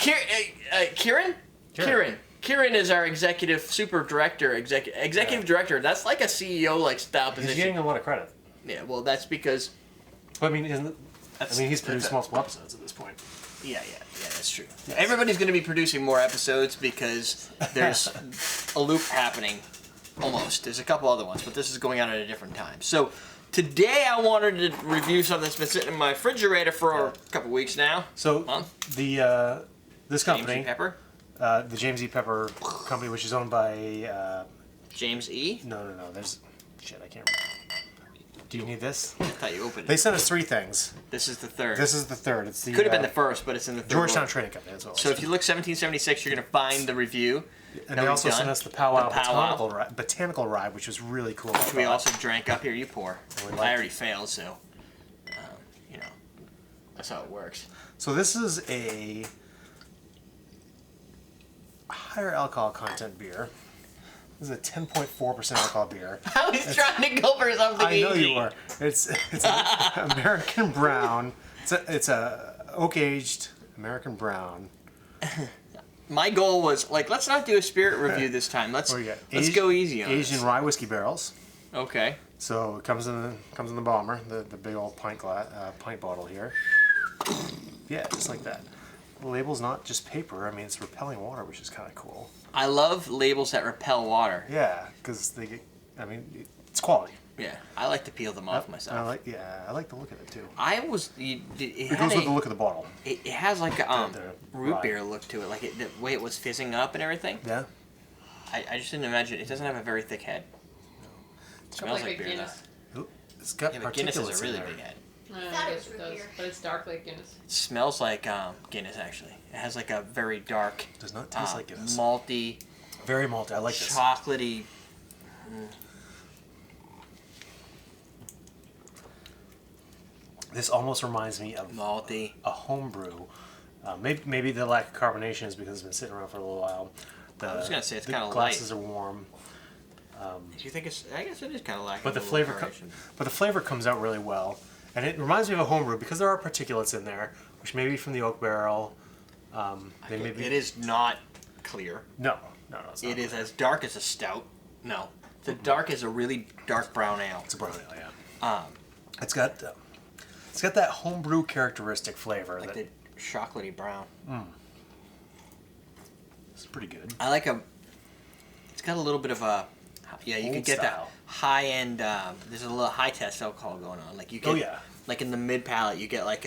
Kieran? Kieran is our executive director. That's like a CEO like style position. He's getting a lot of credit. Yeah, well, that's because. But, I mean, he's produced multiple episodes at this point. Yeah, that's true. Yes. Everybody's going to be producing more episodes because there's a loop happening. Almost. There's a couple other ones, but this is going on at a different time. So today I wanted to review something that's been sitting in my refrigerator for a couple weeks now. So this company, James E. Pepper? The James E. Pepper company, which is owned by James E. No. There's shit. I can't remember. Do you need this? I thought you opened it. They sent us 3 things. This is the third. It's the could have been the first, but it's in the third. Georgetown one. Trading Company. That's what so if you look 1776, you're gonna find the review. And they also sent us the Powwow Botanical Rye, which was really cool. Which we also drank up here. You pour. I already failed, so that's how it works. So this is a higher alcohol content beer. This is a 10.4% alcohol beer. I was trying to go for something I know you were. It's an American brown. It's a oak aged American brown. My goal was let's not do a spirit review this time. Let's go easy on it. Aged in rye whiskey barrels. Okay. So it comes in the bomber, the big old pint bottle here. Yeah, just like that. The label's not just paper. I mean, it's repelling water, which is kind of cool. I love labels that repel water. Yeah, because it's quality. Yeah, I like to peel them off myself. I like the look of it too. It goes with the look of the bottle. It has like a root beer look to it, like the way it was fizzing up and everything. Yeah. I just didn't imagine it doesn't have a very thick head. It smells like beer Guinness. though. It's got but Guinness is a really big head. I guess it does, but it's dark like Guinness. It smells like Guinness actually. It has like a very dark. Does not taste like Guinness. Malty. Very malty. I like this. Chocolatey. This almost reminds me of malty. A homebrew. Maybe the lack of carbonation is because it's been sitting around for a little while. I was gonna say it's kind of light. The glasses are warm. Do you think it's? I guess it is kind of lacking. But the flavor comes out really well, and it reminds me of a homebrew because there are particulates in there, which may be from the oak barrel. It is not clear. No, it's not. It is as dark as a stout. No, it's as dark as a really dark brown ale. It's a brown ale, yeah. It's got that homebrew characteristic flavor. Like the chocolatey brown. It's pretty good. I like it's got a little bit of a, you could get that high end, there's a little high test alcohol going on. Like you get, like in the mid palate, you get like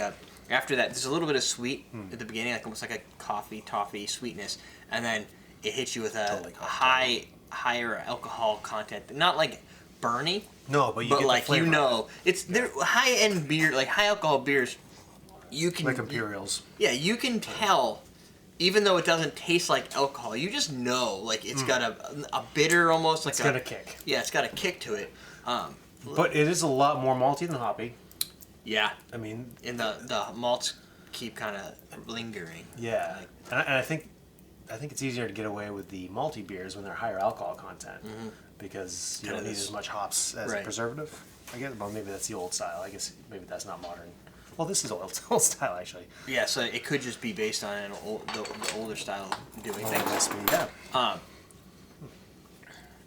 after that, there's a little bit of sweet at the beginning, like almost like a coffee, toffee sweetness. And then it hits you with a higher alcohol content. Not like burny. No, but get like the flavor. They're high end beer, like high alcohol beers. You can like Imperials. You can tell, even though it doesn't taste like alcohol. You just know, like it's got a bitter almost. It's got a kick. Yeah, it's got a kick to it. But it is a lot more malty than hoppy. Yeah. I mean, and the malts keep kind of lingering. Yeah, and I think it's easier to get away with the malty beers when they're higher alcohol content because you don't need as much hops as a preservative. I guess, well, maybe that's the old style. I guess maybe that's not modern. Well, this is old style actually. Yeah, so it could just be based on the older style of doing things. Yeah.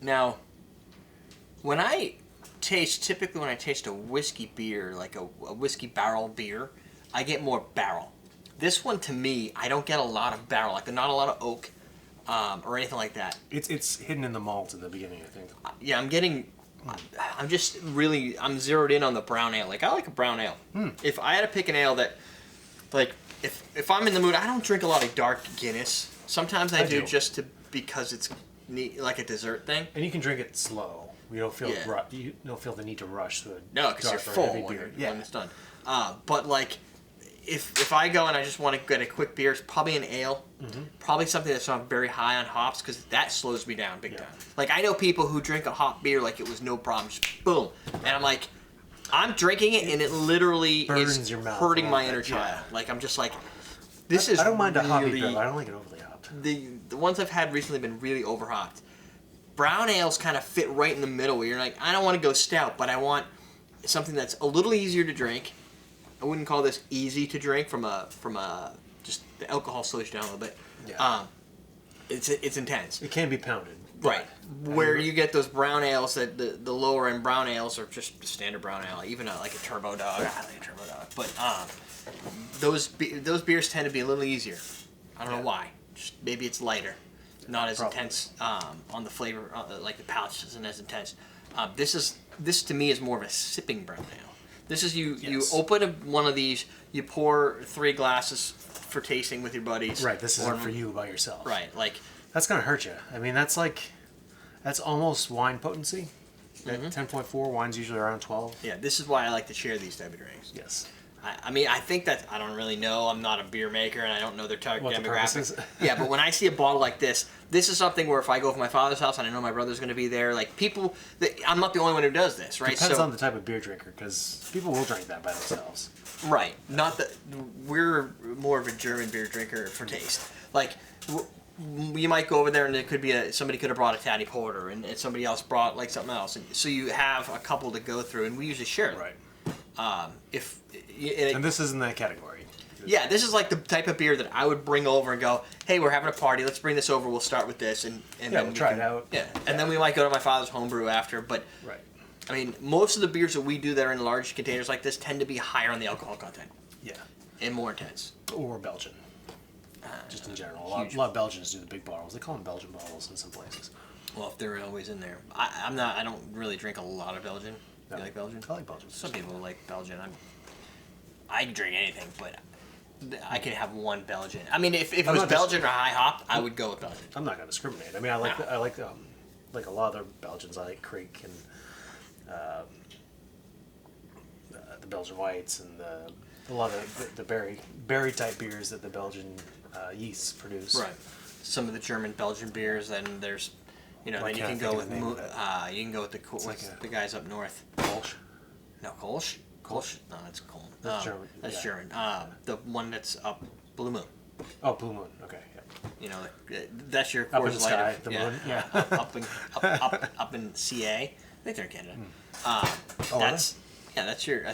Now, when I taste a whiskey beer, like a whiskey barrel beer, I get more barrel. This one, to me, I don't get a lot of barrel, like not a lot of oak or anything like that. It's hidden in the malt in the beginning, I think. Yeah, I'm zeroed in on the brown ale. Like, I like a brown ale. If I had to pick an ale that, like, if I'm in the mood, I don't drink a lot of dark Guinness. Sometimes I do just because it's like a dessert thing. And you can drink it slow. You don't feel you don't feel the need to rush through it. No, because you're full when it's done. But like, if I go and I just want to get a quick beer, it's probably an ale. Probably something that's not very high on hops because that slows me down big time. Like, I know people who drink a hop beer like it was no problem, just boom, and I'm like, I'm drinking it and it literally is hurting my inner child. Like, I'm just like, this is. I don't mind a hoppy beer, but I don't like it overly hopped. The ones I've had recently have been really overhopped. Brown ales kind of fit right in the middle where you're like, I don't want to go stout, but I want something that's a little easier to drink. I wouldn't call this easy to drink from a just the alcohol slows you down a little bit. Yeah. It's intense. It can be pounded. Right. Where you get those brown ales, that the lower end brown ales are just standard brown ale, even like a Turbo Dog. I like a Turbo Dog. But those beers tend to be a little easier. I don't know why. Just maybe it's lighter, not as intense on the flavor. Like the palate isn't as intense. This to me is more of a sipping brown ale. This is you open one of these, you pour 3 glasses for tasting with your buddies. Right. This isn't for you by yourself. Right. Like. That's gonna hurt you. I mean, that's almost wine potency. At 10.4, wine's usually around 12. Yeah, this is why I like to share these type of drinks. Yes. I mean, I think that I don't really know. I'm not a beer maker, and I don't know their target demographics. Yeah, but when I see a bottle like this is something where if I go to my father's house and I know my brother's going to be there, like people, I'm not the only one who does this, right? Depends on the type of beer drinker, because people will drink that by themselves. Right. Not that we're more of a German beer drinker for taste. Like. You might go over there and it could be somebody could have brought a Tatty Porter and somebody else brought like something else, and so you have a couple to go through, and we usually share it. Right. And this is in that category. Yeah, this is like the type of beer that I would bring over and go, hey, we're having a party, let's bring this over, we'll start with this, and then we'll try it out. Yeah, and then we might go to my father's homebrew after, but right. I mean, most of the beers that we do that are in large containers like this tend to be higher on the alcohol content. Yeah. And more intense. Or Belgian. Just in general. A lot of Belgians do the big bottles. They call them Belgian bottles in some places. Well, if they're always in there. I don't really drink a lot of Belgian. No. You like Belgian? I like Belgian. Some people like Belgian. I can drink anything, but I can have one Belgian. I mean, if it was Belgian or high hop, I would go with Belgian. I'm not going to discriminate. I mean, I like a lot of their Belgians. I like Creek and the Belgian Whites and a lot of the berry type beers that the Belgian yeasts produce. Right. Some of the German Belgian beers, then there's, then you can go with the guys up north. Kolsch. No, Kolsch. Kolsch. No, that's Kolsch. That's German. That's German. The one that's up Blue Moon. Oh, Blue Moon. Okay. Yeah. That's your up in the Coors sky. Light. The moon. Yeah. up in CA. I think they're in Canada. That's your. I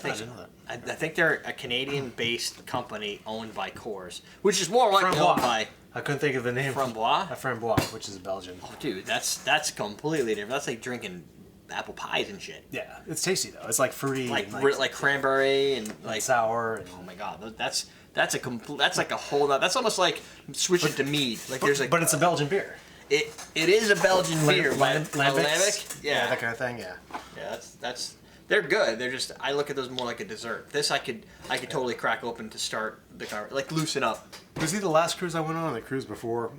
think they're a Canadian-based company owned by Coors, which is more like owned by. I couldn't think of the name. Framboise. Framboise, which is Belgian. Oh, dude, that's completely different. That's like drinking apple pies and shit. Yeah, it's tasty though. It's like fruity, like cranberry and like sour. And, oh my god, that's like a whole. That's almost like switching to mead. Like but it's a Belgian beer. It is a Belgian beer. Lambic? Yeah, that kind of thing. Yeah. Yeah, that's. They're good. They're just. I look at those more like a dessert. This I could totally crack open to start the car, like loosen up. Was he the last cruise I went on? The cruise before,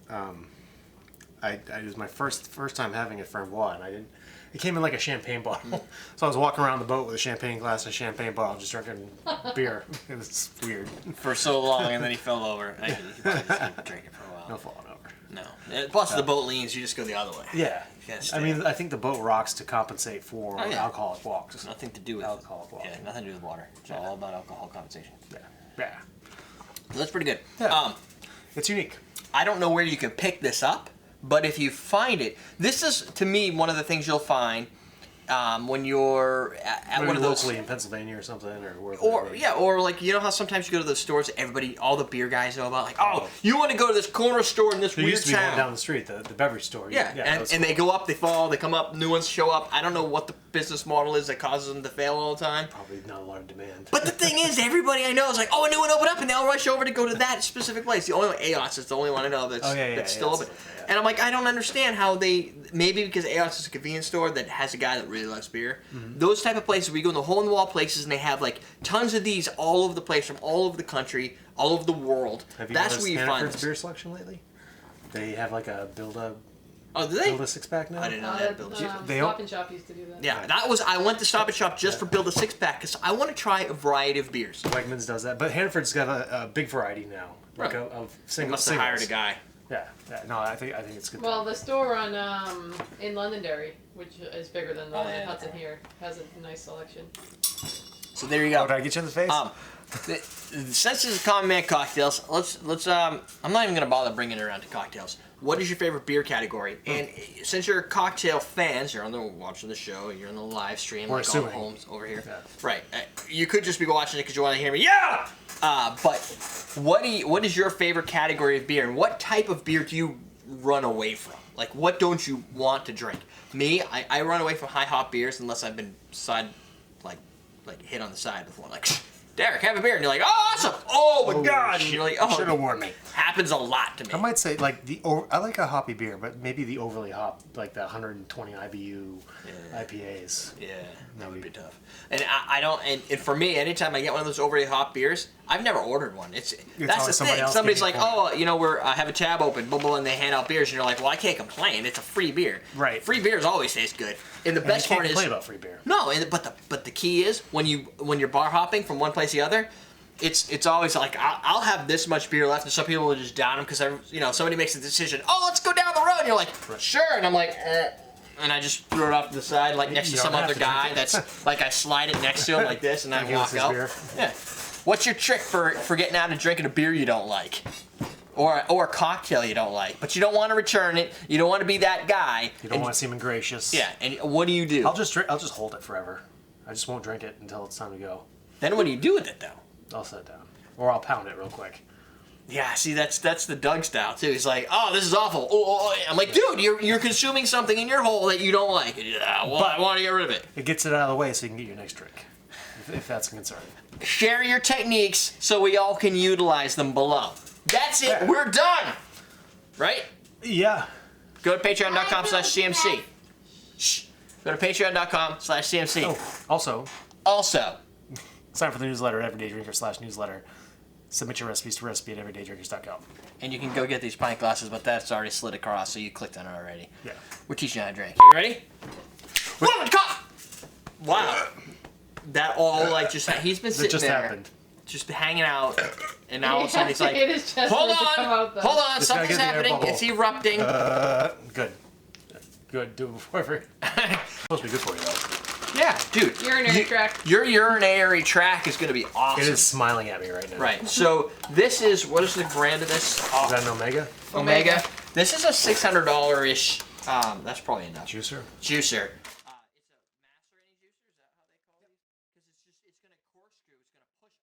it was my first time having a Framboise, and I didn't. It came in like a champagne bottle, so I was walking around the boat with a champagne glass and a champagne bottle, just drinking beer. It was weird for so long, and then he fell over. He probably just didn't drink it for a while. No falling over. No. Plus, the boat leans. You just go the other way. Yeah. I mean, I think the boat rocks to compensate for alcoholic walks. Nothing to do with alcoholic walks. Yeah, nothing to do with water. It's all about alcohol compensation. Yeah. That's pretty good. Yeah. It's unique. I don't know where you can pick this up, but if you find it, this is to me one of the things you'll find when you're at one of those locally in Pennsylvania or something, or like how sometimes you go to those stores, all the beer guys know about, like, oh, you want to go to this corner store in this weird used to be town one down the street, the beverage store. And they go up, they fall, they come up, new ones show up. I don't know what the business model is that causes them to fail all the time. Probably not a lot of demand. But the thing is, everybody I know is like, oh, a new one opened up, and they all rush over to go to that specific place. The only one, Aos is the only one I know that's still open. And I'm like, I don't understand how maybe because Aos is a convenience store that has a guy that really loves beer. Mm-hmm. Those type of places where you go in the hole-in-the-wall places and they have like tons of these all over the place from all over the country, all over the world. Have you noticed Hannaford's beer selection lately? They have like a build-up. Oh, do they? Build a six-pack now? I didn't know that. Stop and Shop used to do that. Yeah, I went to Stop and Shop just for Build a Six-Pack because I want to try a variety of beers. Wegmans does that, but Hannaford's got a big variety now, like of singles. Must have hired a guy. Yeah. No, I think it's good. Well, the store in Londonderry, which is bigger than the one in Hudson here, has a nice selection. So there you go. Did I get you in the face? Since this is Common Man Cocktails, let's I'm not even gonna bother bringing it around to cocktails. What is your favorite beer category? And since you're cocktail fans, you're watching the show, you're on the live stream, like all homes over here, right? You could just be watching it because you want to hear me, but what is your favorite category of beer, and what type of beer do you run away from? Like, what don't you want to drink? Me, I run away from high hop beers unless I've been like hit on the side before, like, Derrick, have a beer, and you're like, oh, awesome, oh my god, and you're like, oh, should have warned me. Happens a lot to me. I might say like I like a hoppy beer, but maybe the overly hop, like the 120 IBU IPAs. Yeah, that would be tough. And I don't. And for me, anytime I get one of those overly hop beers, I've never ordered one. That's the thing. Somebody's like, oh, I have a tab open, blah blah, and they hand out beers, and you're like, well, I can't complain. It's a free beer. Right. Free beers always taste good. And the best part is, complain about free beer. No, but the key is when you're bar hopping from one place to the other. It's always like I'll have this much beer left, and some people will just down them because somebody makes a decision. Oh, let's go down the road. And you're like, sure, and I'm like, and I just throw it off to the side, like next to some other guy. That's like I slide it next to him like this, and I walk out. Yeah. What's your trick for getting out and drinking a beer you don't like, or a cocktail you don't like, but you don't want to return it? You don't want to be that guy. You don't want to seem ingracious. Yeah. And what do you do? I'll just hold it forever. I just won't drink it until it's time to go. Then what do you do with it though? I'll set it down, or I'll pound it real quick. Yeah, see, that's the Doug style too. He's like, oh, this is awful. Oh. I'm like, dude, you're consuming something in your hole that you don't like. Yeah, well, I want to get rid of it. It gets it out of the way so you can get your next drink, if that's a concern. Share your techniques so we all can utilize them below. That's it. Yeah. We're done. Right? Yeah. Go to patreon.com/CMC. Shh. Go to patreon.com/CMC. Oh, also. Sign up for the newsletter at everydaydrinker/newsletter. Submit your recipes to recipe at everydaydrinkers.com. And you can go get these pint glasses, but that's already slid across, so you clicked on it already. Yeah. We're teaching you how to drink. You ready? Wow. That all, he's been sitting there. Just hanging out, and now all of a sudden he's like, hold on, something's happening, it's erupting. Good, do it before it's supposed to be good for you, though. Yeah, dude. Urinary tract. Your urinary tract is going to be awesome. It is smiling at me right now. Right. So this is, what is the brand of this? Is that an Omega? Omega. This is a $600-ish, that's probably enough. Juicer.